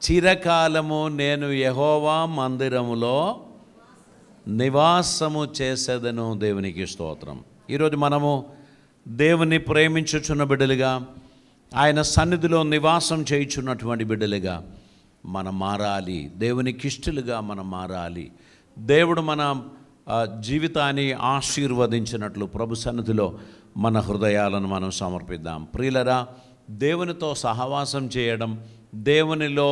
చిరకాలము నేను యెహోవా మందిరములో నివాసము చేసేదను. దేవునికి స్తోత్రం. ఈరోజు మనము దేవుని ప్రేమించుచున్న బిడ్డలుగా, ఆయన సన్నిధిలో నివాసం చేయుచున్నటువంటి బిడ్డలుగా మనం మారాలి. దేవునికి ఇష్టలుగా మనం మారాలి. దేవుడు మన జీవితాన్ని ఆశీర్వదించినట్లు ప్రభు సన్నిధిలో మన హృదయాలను మనం సమర్పిద్దాం. ప్రియులరా, దేవునితో సహవాసం చేయడం, దేవునిలో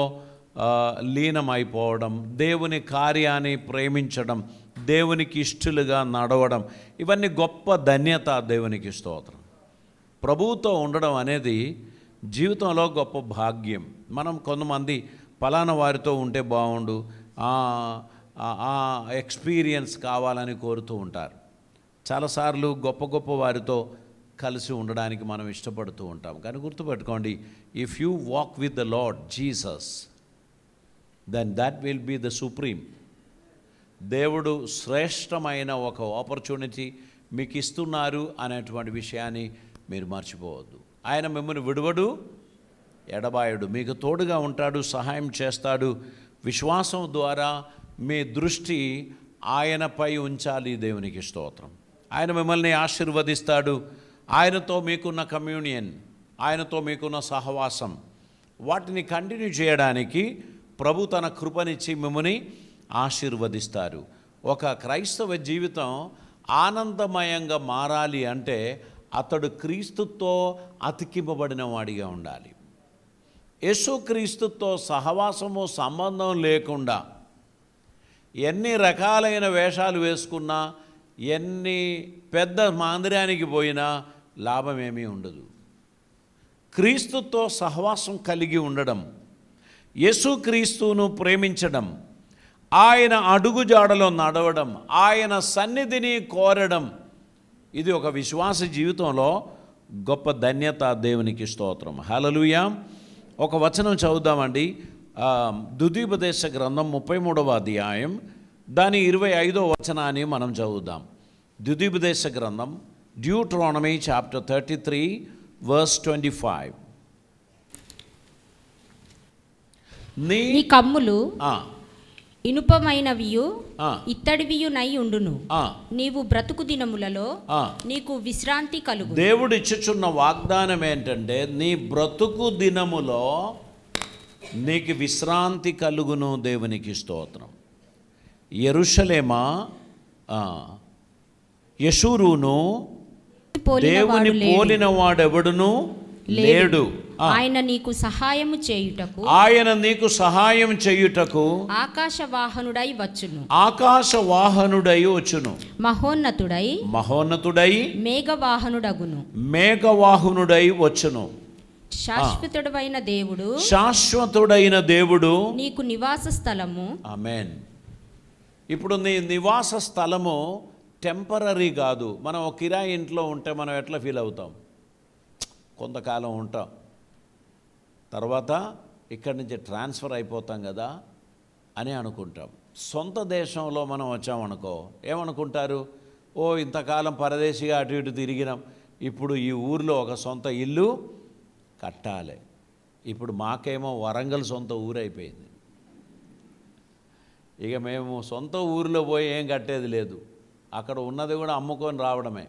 లీనమైపోవడం, దేవుని కార్యాన్ని ప్రేమించడం, దేవునికి ఇష్టలుగా నడవడం, ఇవన్నీ గొప్ప ధన్యత. దేవునికి స్తోత్రం. ప్రభువుతో ఉండడం అనేది జీవితంలో గొప్ప భాగ్యం. మనం కొంతమంది పలానా వారితో ఉంటే బాగుండు, ఎక్స్పీరియన్స్ కావాలని కోరుతూ ఉంటారు. చాలాసార్లు గొప్ప గొప్ప వారితో కలిసి ఉండడానికి మనం ఇష్టపడుతూ ఉంటాం. కానీ గుర్తుపెట్టుకోండి, if you walk with the Lord Jesus, then that will be the supreme. దేవుడు శ్రేష్టమైన ఒక ఆపర్చునిటీ మీకు ఇస్తున్నారు అనేటువంటి విషయాన్ని మీరు మర్చిపోవద్దు. ఆయన మిమ్మల్ని విడువడు, ఎడబాయడు, మీకు తోడుగా ఉంటాడు, సహాయం చేస్తాడు. విశ్వాసం ద్వారా మీ దృష్టి ఆయనపై ఉంచాలి. దేవునికి స్తోత్రం. ఆయన మిమ్మల్ని ఆశీర్వదిస్తాడు. ఆయనతో మీకున్న కమ్యూనియన్, ఆయనతో మీకున్న సహవాసం, వాటిని కంటిన్యూ చేయడానికి ప్రభు తన కృపనిచ్చి మిమ్మల్ని ఆశీర్వదిస్తారు. ఒక క్రైస్తవ జీవితం ఆనందమయంగా మారాలి అంటే అతడు క్రీస్తుతో అతికింపబడిన వాడిగా ఉండాలి. యేసుక్రీస్తుతో సహవాసము సంబంధం లేకుండా ఎన్ని రకాలైన వేషాలు వేసుకున్నా, ఎన్ని పెద్ద మందిరానికి పోయినా లాభమేమీ ఉండదు. క్రీస్తుతో సహవాసం కలిగి ఉండడం, యేసుక్రీస్తును ప్రేమించడం, ఆయన అడుగుజాడలో నడవడం, ఆయన సన్నిధిని కోరడం, ఇది ఒక విశ్వాస జీవితంలో గొప్ప ధన్యత. దేవునికి స్తోత్రం. హల్లెలూయా. ఒక వచనం చదువుదామండి. ద్వితీయోపదేశ గ్రంథం 33వ అధ్యాయం దాని 25వ వచనాన్ని మనం చదువుదాం. ద్వితీయోపదేశ గ్రంథం, డ్యూట్రానమీ చాప్టర్ 33 verse 25. నీ కమ్ములు ఇనుపమైనవియు ఇత్తడివియు నై ఉండును. నీవు బ్రతుకు దినములలో నీకు విశ్రాంతి కలుగు. దేవుడు ఇచ్చుచున్న వాగ్దానం ఏంటంటే, నీ బ్రతుకు దినములో నీకు విశ్రాంతి కలుగును. దేవునికి స్తోత్రం. యెరూషలేమా, యెషూరును దేవుని పోలిన వాడెవడును లేడు. ఆయన నీకు సహాయము చేయుటకు, ఆయన నీకు సహాయం చేయుటకు ఆకాశవాహనుడై వచ్చును. ఆకాశవాహనుడై వచ్చును. మహోన్నతుడై మేఘవాహనుడగును. మేఘవాహనుడై వచ్చును. శాశ్వతుడైన దేవుడు, శాశ్వతుడైన దేవుడు నీకు నివాస స్థలము. ఆమేన్. ఇప్పుడు నీ నివాస స్థలము టెంపరరీ కాదు. మనం ఒక కిరాయి ఇంట్లో ఉంటే మనం ఎట్లా ఫీల్ అవుతాం? కొంతకాలం ఉంటాం, తర్వాత ఇక్కడి నుంచి ట్రాన్స్ఫర్ అయిపోతాం కదా అని అనుకుంటాం. సొంత దేశంలో మనం వచ్చామనుకో, ఏమనుకుంటారు? ఓ, ఇంతకాలం పరదేశిగా అటు ఇటు తిరిగినాం, ఇప్పుడు ఈ ఊరిలో ఒక సొంత ఇల్లు కట్టాలి. ఇప్పుడు మాకేమో వరంగల్ సొంత ఊరైపోయింది. ఇక మేము సొంత ఊరిలో పోయి ఏం కట్టేది లేదు, అక్కడ ఉన్నది కూడా అమ్ముకొని రావడమే.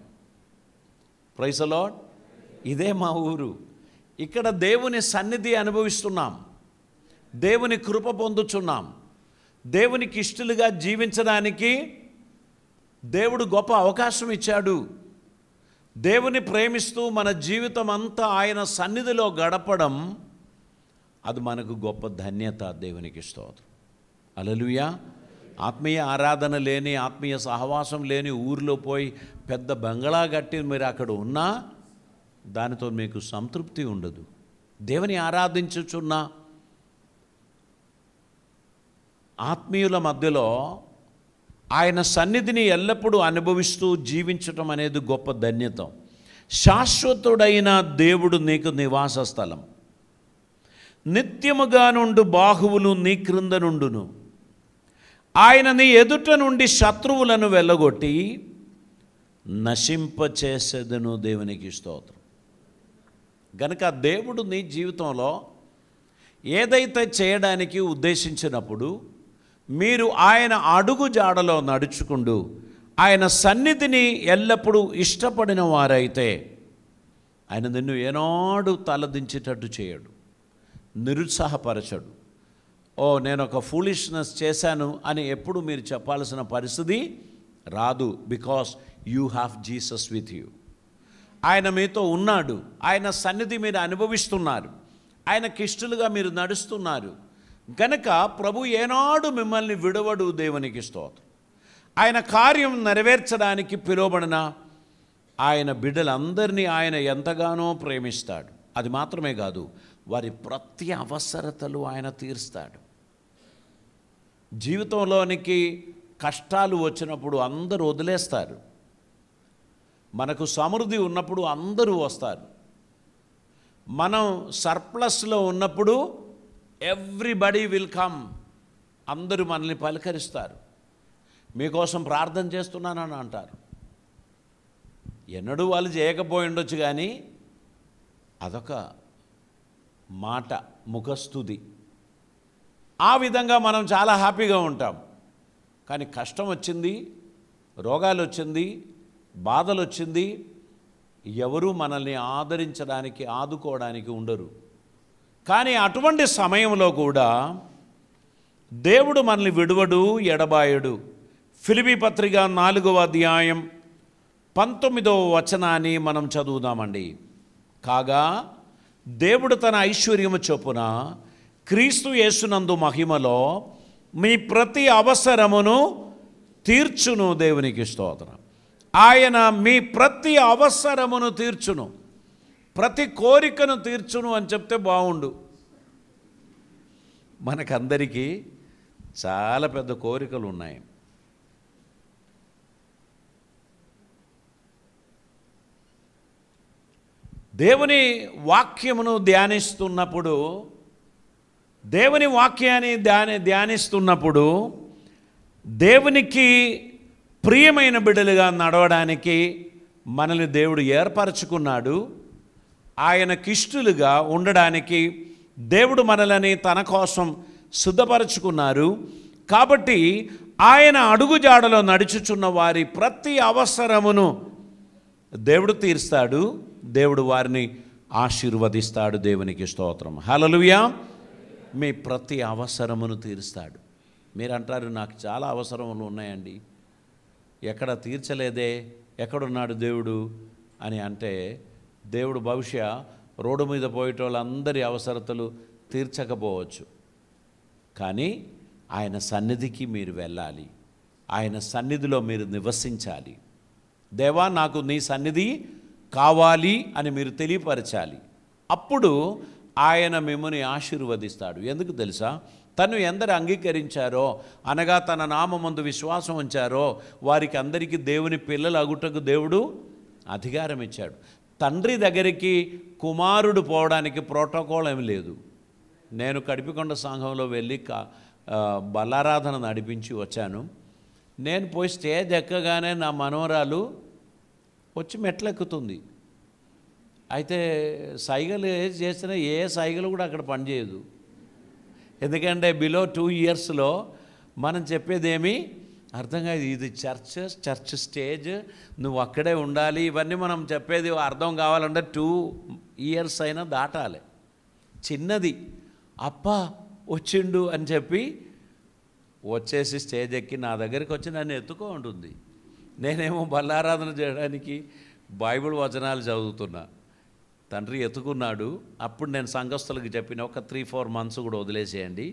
Praise the Lord. ఇదే మా ఊరు. ఇక్కడ దేవుని సన్నిధి అనుభవిస్తున్నాం, దేవుని కృప పొందుచున్నాం. దేవునికి ఇష్టలుగా జీవించడానికి దేవుడు గొప్ప అవకాశం ఇచ్చాడు. దేవుని ప్రేమిస్తూ మన జీవితం అంతా ఆయన సన్నిధిలో గడపడం, అది మనకు గొప్ప ధన్యత. దేవునికి స్తోత్రం. హల్లెలూయా. ఆత్మీయ ఆరాధన లేని, ఆత్మీయ సహవాసం లేని ఊరిలో పోయి పెద్ద బంగళా కట్టి మీరు అక్కడ ఉన్నా దానితో మీకు సంతృప్తి ఉండదు. దేవుని ఆరాధించుచున్న ఆత్మీయుల మధ్యలో ఆయన సన్నిధిని ఎల్లప్పుడూ అనుభవిస్తూ జీవించటం అనేది గొప్ప ధన్యత. శాశ్వతుడైన దేవుడు నీకు నివాస స్థలం. నిత్యముగా నుండు బాహువులు నీ క్రింద నుండును. ఆయన నీ ఎదుట నుండి శత్రువులను వెళ్ళగొట్టి నశింపచేసేదను. దేవునికి స్తోత్రం. గనుక దేవుడు నీ జీవితంలో ఏదైతే చేయడానికి ఉద్దేశించినప్పుడు మీరు ఆయన అడుగు జాడలో నడుచుకుంటూ ఆయన సన్నిధిని ఎల్లప్పుడూ ఇష్టపడిన వారైతే ఆయన నిన్ను ఏనాడు తలదించేటట్టు చేయడు, నిరుత్సాహపరచడు. ఓ నేను ఒక ఫూలిష్నెస్ చేశాను అని ఎప్పుడు మీరు చెప్పాల్సిన పరిస్థితి రాదు. Because you have Jesus with you. ఆయన మీతో ఉన్నాడు, ఆయన సన్నిధి మీరు అనుభవిస్తున్నారు, ఆయనకి ఇష్టలుగా మీరు నడుస్తున్నారు గనక ప్రభు ఏనాడు మిమ్మల్ని విడవడు. దేవునికి స్తోత్రం. ఆయన కార్యం నెరవేర్చడానికి పిలువబడిన ఆయన బిడ్డలందరినీ ఆయన ఎంతగానో ప్రేమిస్తాడు. అది మాత్రమే కాదు, వారి ప్రతి అవసరతలు ఆయన తీరుస్తాడు. జీవితంలోనికి కష్టాలు వచ్చినప్పుడు అందరూ వదిలేస్తారు, మనకు సమృద్ధి ఉన్నప్పుడు అందరూ వస్తారు. మనం సర్ప్లస్లో ఉన్నప్పుడు ఎవ్రీబడి విల్ కమ్, అందరూ మనల్ని పలకరిస్తారు, మీకోసం ప్రార్థన చేస్తున్నానని అంటారు. ఎన్నడూ వాళ్ళు చేయకపోయి ఉండొచ్చు, కానీ అదొక మాట, ముఖస్తుతి. ఆ విధంగా మనం చాలా హ్యాపీగా ఉంటాం. కానీ కష్టం వచ్చింది, రోగాలు వచ్చింది, బాధలు వచ్చింది, ఎవరూ మనల్ని ఆదరించడానికి ఆదుకోవడానికి ఉండరు. కానీ అటువంటి సమయంలో కూడా దేవుడు మనల్ని విడువడు, ఎడబాయడు. ఫిలిప్పీ పత్రిక 4వ అధ్యాయం 19వ వచనాన్ని మనం చదువుదామండి. కాగా దేవుడు తన ఐశ్వర్యము చొప్పున క్రీస్తు యేసునందు మహిమలో మీ ప్రతి అవసరమును తీర్చును. దేవునికి స్తోత్రం. ఆయన మీ ప్రతి అవసరమును తీర్చును, ప్రతి కోరికను తీర్చును అని చెప్తే బాగుండు. మనకందరికీ చాలా పెద్ద కోరికలు ఉన్నాయి. దేవుని వాక్యమును ధ్యానిస్తున్నప్పుడు, దేవుని వాక్యాన్ని ధ్యానిస్తున్నప్పుడు దేవునికి ప్రియమైన బిడ్డలుగా నడవడానికి మనల్ని దేవుడు ఏర్పరచుకున్నాడు. ఆయనకిష్టులుగా ఉండడానికి దేవుడు మనల్ని తన కోసం సిద్ధపరచుకున్నారు. కాబట్టి ఆయన అడుగుజాడలో నడుచుచున్న వారి ప్రతి అవసరమును దేవుడు తీరుస్తాడు, దేవుడు వారిని ఆశీర్వదిస్తాడు. దేవునికి స్తోత్రం. హల్లెలూయా. మీ ప్రతి అవసరమును తీరుస్తాడు. మీరు అంటారు, నాకు చాలా అవసరములు ఉన్నాయండి, ఎక్కడ తీర్చలేదే, ఎక్కడున్నాడు దేవుడు అని అంటే, దేవుడు బహుశా రోడ్డు మీద పోయేటోళ్ళందరి అవసరతలు తీర్చకపోవచ్చు, కానీ ఆయన సన్నిధికి మీరు వెళ్ళాలి, ఆయన సన్నిధిలో మీరు నివసించాలి. దేవా నాకు నీ సన్నిధి కావాలి అని మీరు తెలియపరచాలి. అప్పుడు ఆయన మిమ్మల్ని ఆశీర్వదిస్తాడు. ఎందుకు తెలుసా? తను ఎందరు అంగీకరించారో, అనగా తన నామమందు విశ్వాసం ఉంచారో వారికి అందరికీ దేవుని పిల్లలు అగుటకు దేవుడు అధికారం ఇచ్చాడు. తండ్రి దగ్గరికి కుమారుడు పోవడానికి ప్రోటోకాల్ ఏమి లేదు. నేను కడిపికొండ సంఘంలో వెళ్ళి బలారాధన నడిపించి వచ్చాను. నేను పోయి స్టేజ్ ఎక్కగానే నా మనవరాలు వచ్చి మెట్లెక్కుతుంది. అయితే సైగలు చేసినా ఏ సైగలు కూడా అక్కడ పనిచేయదు. ఎందుకంటే బిలో 2 ఇయర్స్లో మనం చెప్పేదేమీ అర్థం కాదు. ఇది చర్చ్ స్టేజ్, నువ్వు అక్కడే ఉండాలి, ఇవన్నీ మనం చెప్పేది అర్థం కావాలంటే 2 ఇయర్స్ అయినా దాటాలి. చిన్నది అప్ప వచ్చిండు అని చెప్పి వచ్చేసి స్టేజ్ ఎక్కి నా దగ్గరికి వచ్చి నన్ను ఎత్తుకో ఉంటుంది. నేనేమో బల్లారాధన చేయడానికి బైబిల్ వచనాలు చదువుతున్నా. తండ్రి ఎత్తుకున్నాడు. అప్పుడు నేను సంఘస్థులకు చెప్పిన, ఒక 3-4 మంత్స్ కూడా వదిలేసేయండి,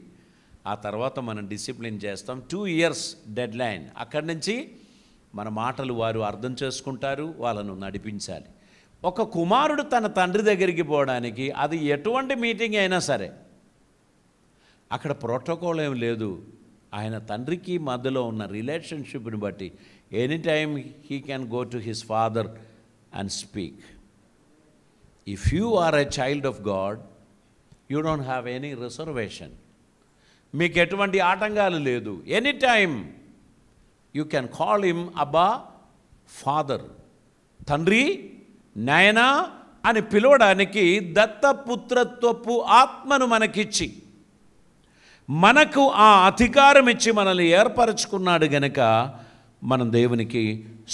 ఆ తర్వాత మనం డిసిప్లిన్ చేస్తాం. 2 ఇయర్స్ డెడ్ లైన్. అక్కడి నుంచి మన మాటలు వారు అర్థం చేసుకుంటారు, వాళ్ళను నడిపించాలి. ఒక కుమారుడు తన తండ్రి దగ్గరికి పోవడానికి అది ఎటువంటి మీటింగ్ అయినా సరే అక్కడ ప్రోటోకాల్ ఏం లేదు. ఆయన తండ్రికి మధ్యలో ఉన్న రిలేషన్షిప్ని బట్టి any time he can go to his father and speak. If you are a child of God, you don't have any reservation. మీకు ఎటువంటి ఆటంకాలు లేదు. Any time you can call him Abba father. తండ్రి, నాయనా అని పిలవడానికి దత్తపుత్రత్వపు ఆత్మను మనకిచ్చి మనకు ఆ అధికారం ఇచ్చి మనల్ని ఏర్పరచుకున్నాడు గనుక మనం దేవునికి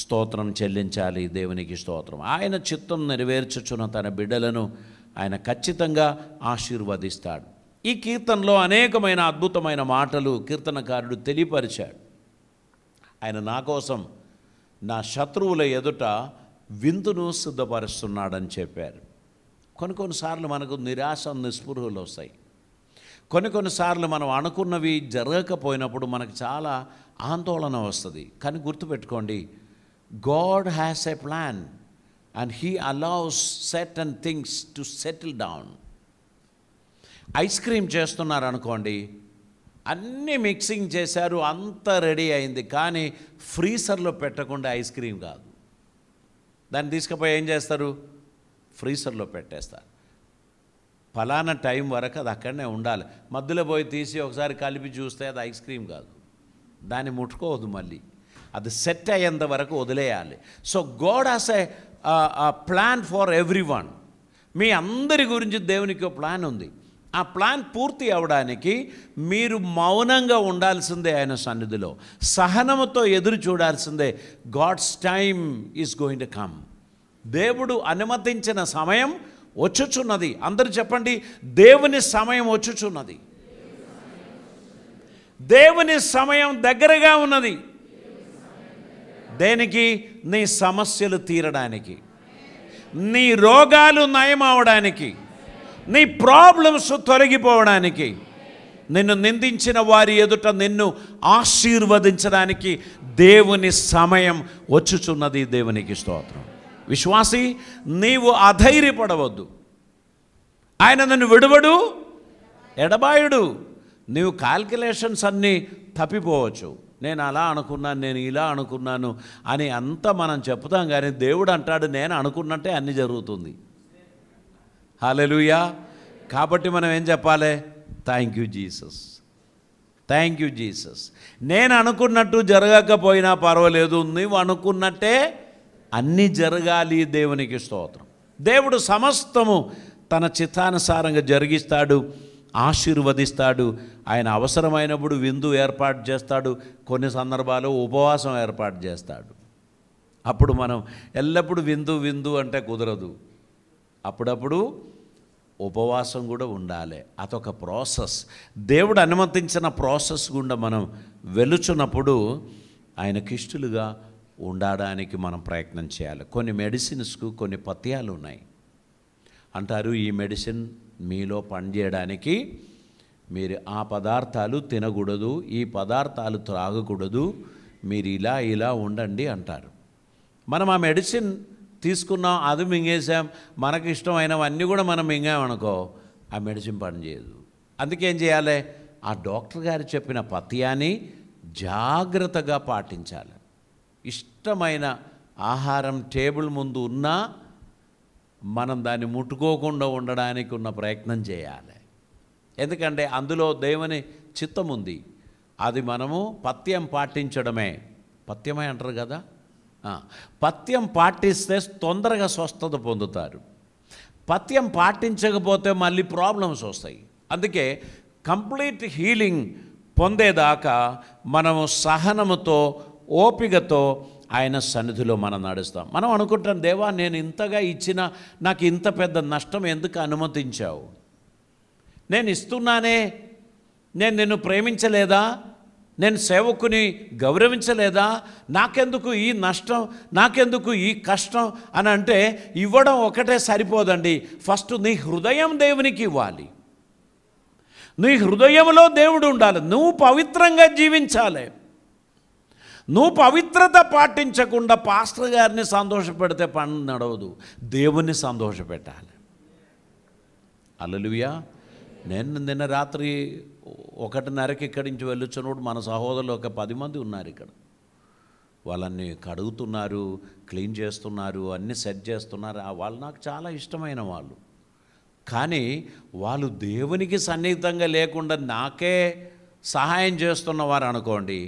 స్తోత్రం చెల్లించాలి. దేవునికి స్తోత్రం. ఆయన చిత్తం నెరవేర్చుచున్న తన బిడ్డలను ఆయన ఖచ్చితంగా ఆశీర్వదిస్తాడు. ఈ కీర్తనలో అనేకమైన అద్భుతమైన మాటలు కీర్తనకారుడు తెలియపరిచాడు. ఆయన నా కోసం నా శత్రువుల ఎదుట విందును సిద్ధపరుస్తున్నాడని చెప్పారు. కొన్నిసార్లు మనకు నిరాశ నిస్పృహలు వస్తాయి. కొన్నిసార్లు మనం అనుకున్నవి జరగకపోయినప్పుడు మనకు చాలా ఆందోళన వస్తుంది. కానీ గుర్తుపెట్టుకోండి, God has a plan and he allows certain things to settle down. Ice cream చేస్తున్నారు అనుకోండి, అన్నీ మిక్సింగ్ చేశారు, అంతా రెడీ అయింది, కానీ ఫ్రీజర్లో పెట్టకుండా ఐస్ క్రీమ్ కాదు. దాన్ని తీసుకుపోయి ఏం చేస్తారు? ఫ్రీజర్లో పెట్టేస్తారు. ఫలానా టైం వరకు అది అక్కడనే ఉండాలి. మధ్యలో పోయి తీసి ఒకసారి కలిపి చూస్తే అది ఐస్ క్రీమ్ కాదు, దాన్ని ముట్టుకోవద్దు, మళ్ళీ అది సెట్ అయ్యేంత వరకు వదిలేయాలి. So God has a plan for everyone. మీ అందరి గురించి దేవునికి ఒక ప్లాన్ ఉంది. ఆ ప్లాన్ పూర్తి అవ్వడానికి మీరు మౌనంగా ఉండాల్సిందే. ఆయన సన్నిధిలో సహనముతో ఎదురు చూడాల్సిందే. God's time is going to come. దేవుడు అనుమతించిన సమయం వచ్చుచున్నది. అందరూ చెప్పండి, దేవుని సమయం వచ్చుచున్నది. దేవుని సమయం దగ్గరగా ఉన్నది. దేనికి? నీ సమస్యలు తీరడానికి, నీ రోగాలు నయం అవడానికి, నీ ప్రాబ్లమ్స్ తొలగిపోవడానికి, నిన్ను నిందించిన వారి ఎదుట నిన్ను ఆశీర్వదించడానికి దేవుని సమయం వచ్చుచున్నది. దేవునికి స్తోత్రం. విశ్వాసి, నీవు అధైర్యపడవద్దు. ఆయన నన్ను విడువడు, ఎడబాయుడు. నీవు కాల్కులేషన్స్ అన్నీ తప్పిపోవచ్చు. నేను అలా అనుకున్నాను, నేను ఇలా అనుకున్నాను అని అంతా మనం చెప్తాం, కానీ దేవుడు అంటాడు, నేను అనుకున్నట్టే అన్నీ జరుగుతుంది. హల్లెలూయా. కాబట్టి మనం ఏం చెప్పాలి? Thank you Jesus, thank you Jesus. నేను అనుకున్నట్టు జరగకపోయినా పర్వాలేదు, నీవు అనుకున్నట్టే అన్నీ జరగాలి. దేవునికి స్తోత్రం. దేవుడు సమస్తము తన చిత్తానుసారంగా జరిగిస్తాడు, ఆశీర్వదిస్తాడు. ఆయన అవసరమైనప్పుడు విందు ఏర్పాటు చేస్తాడు, కొన్ని సందర్భాల్లో ఉపవాసం ఏర్పాటు చేస్తాడు. అప్పుడు మనం ఎల్లప్పుడూ విందు విందు అంటే కుదరదు. అప్పుడప్పుడు ఉపవాసం కూడా ఉండాలి. అదొక ప్రాసెస్. దేవుడు అనుమతించిన ప్రాసెస్ గుండా మనం వెలుచున్నప్పుడు ఆయనకి ఇష్టలుగా ఉండడానికి మనం ప్రయత్నం చేయాలి. కొన్ని మెడిసిన్స్కు కొన్ని పథ్యాలు ఉన్నాయి అంటారు. ఈ మెడిసిన్ మీలో పనిచేయడానికి మీరు ఆ పదార్థాలు తినకూడదు, ఈ పదార్థాలు త్రాగకూడదు, మీరు ఇలా ఇలా ఉండండి అంటారు. మనం ఆ మెడిసిన్ తీసుకున్నాం, అది మింగేసాం, మనకి ఇష్టమైనవన్నీ కూడా మనం మింగామనుకో, ఆ మెడిసిన్ పనిచేయదు. అందుకేం చేయాలి? ఆ డాక్టర్ గారు చెప్పిన పథ్యాన్ని జాగ్రత్తగా పాటించాలి. ఇష్టమైన ఆహారం టేబుల్ ముందు ఉన్నా మనం దాన్ని ముట్టుకోకుండా ఉండడానికి ఉన్న ప్రయత్నం చేయాలి. ఎందుకంటే అందులో దేవుని చిత్తం ఉంది. అది మనము పథ్యం పాటించడమే. పథ్యమే అంటారు కదా, పథ్యం పాటిస్తే తొందరగా స్వస్థత పొందుతారు. పథ్యం పాటించకపోతే మళ్ళీ ప్రాబ్లమ్స్ వస్తాయి. అందుకే కంప్లీట్ హీలింగ్ పొందేదాకా మనము సహనముతో, ఓపికతో ఆయన సన్నిధిలో మనం నడుస్తాం. మనం అనుకుంటాం, దేవా నేను ఇంతగా ఇచ్చినా నాకు ఇంత పెద్ద నష్టం ఎందుకు అనుమతించావు? నేను ఇస్తున్నానే, నేను నిన్ను ప్రేమించలేదా? నేను సేవకుని గౌరవించలేదా? నాకెందుకు ఈ నష్టం, నాకెందుకు ఈ కష్టం అని అంటే, ఇవ్వడం ఒకటే సరిపోదండి. ఫస్ట్ నీ హృదయం దేవునికి ఇవ్వాలి. నీ హృదయంలో దేవుడు ఉండాలి. నువ్వు పవిత్రంగా జీవించాలి. నువ్వు పవిత్రత పాటించకుండా పాస్టర్ గారిని సంతోషపెడితే పని నడవదు. దేవుణ్ణి సంతోషపెట్టాలి. హల్లెలూయా. నేను నిన్న రాత్రి 1:30కి ఇక్కడి నుంచి వెళ్ళొచ్చినప్పుడు మన సహోదరులు ఒక 10 మంది ఉన్నారు ఇక్కడ. వాళ్ళని కడుగుతున్నారు, క్లీన్ చేస్తున్నారు, అన్నీ సెట్ చేస్తున్నారు. వాళ్ళు నాకు చాలా ఇష్టమైన వాళ్ళు. కానీ వాళ్ళు దేవునికి సన్నిహితంగా లేకుండా నాకే సహాయం చేస్తున్నవారు అనుకోండి,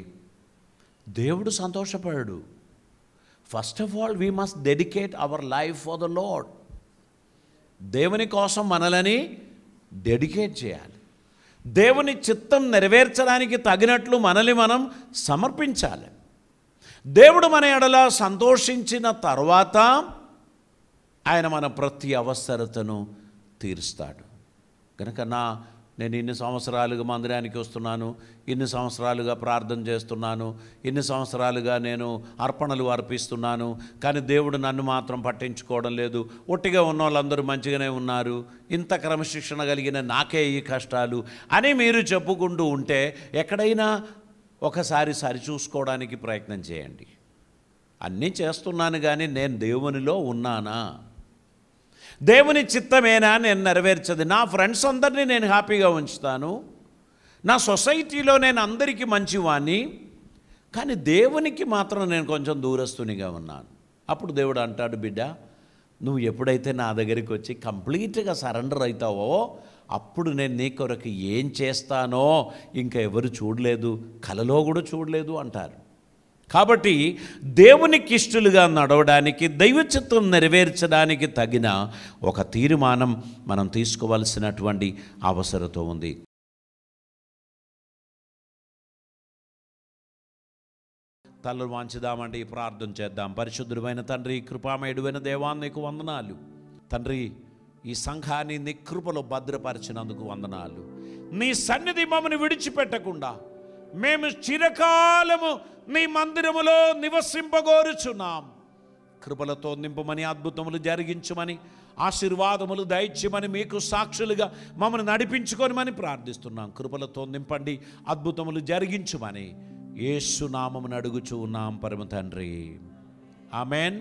దేవుడు సంతోషపడడు. First of all we must dedicate our life for the lord. దేవుని కోసం మనలని డెడికేట్ చేయాలి. దేవుని చిత్తం నెరవేర్చడానికి తగినట్లు మనల్ని మనం సమర్పించాలి. దేవుడు మన ఎడల సంతోషించిన తర్వాత ఆయన మన ప్రతి అవసరతను తీరుస్తాడు. కనుక నేను ఇన్ని సంవత్సరాలుగా మందిరానికి వస్తున్నాను, ఇన్ని సంవత్సరాలుగా ప్రార్థన చేస్తున్నాను, ఇన్ని సంవత్సరాలుగా నేను అర్పణలు అర్పిస్తున్నాను, కానీ దేవుడు నన్ను మాత్రం పట్టించుకోవడం లేదు, ఒట్టిగా ఉన్న వాళ్ళందరూ మంచిగానే ఉన్నారు, ఇంత క్రమశిక్షణ కలిగిన నాకే ఈ కష్టాలు అని మీరు చెప్పుకుంటూ ఉంటే ఎక్కడైనా ఒకసారి సరిచూసుకోవడానికి ప్రయత్నం చేయండి. అన్నీ చేస్తున్నాను కానీ నేను దేవునిలో ఉన్నానా? దేవుని చిత్తమేనా నేను నెరవేర్చదు? నా ఫ్రెండ్స్ అందరినీ నేను హ్యాపీగా ఉంచుతాను, నా సొసైటీలో నేను అందరికీ మంచివాణ్ణి, కానీ దేవునికి మాత్రం నేను కొంచెం దూరస్తునిగా ఉన్నాను. అప్పుడు దేవుడు అంటాడు, బిడ్డ నువ్వు ఎప్పుడైతే నా దగ్గరికి వచ్చి కంప్లీట్గా సరెండర్ అవుతావో అప్పుడు నేను నీ కొరకు ఏం చేస్తానో ఇంకా ఎవరు చూడలేదు, కలలో కూడా చూడలేదు అంటారు. కాబట్టి దేవునికి ఇష్టలుగా నడవడానికి, దైవ చిత్తం నెరవేర్చడానికి తగిన ఒక తీర్మానం మనం తీసుకోవాల్సినటువంటి అవసరత ఉంది. తలలు వాంచుదామండి, ప్రార్థన చేద్దాం. పరిశుద్ధుడైన తండ్రి, కృపామయుడైన దేవా, నీకు వందనాలు తండ్రి. ఈ సంఘాన్ని నీ కృపలో భద్రపరిచినందుకు వందనాలు. నీ సన్నిధి మమ్మల్ని విడిచిపెట్టకుండా మేము చిరకాలము నీ మందిరములో నివసింపగోరుచున్నాం. కృపలతో నింపమని, అద్భుతములు జరిగించమని, ఆశీర్వాదములు దయచేయమని, మీకు సాక్షులుగా మమ్మల్ని నడిపించుకోమని ప్రార్థిస్తున్నాం. కృపలతో నింపండి, అద్భుతములు జరిగించమని యేసు నామమున అడుగుచూ ఉన్నాం పరమ తండ్రి. ఆమెన్.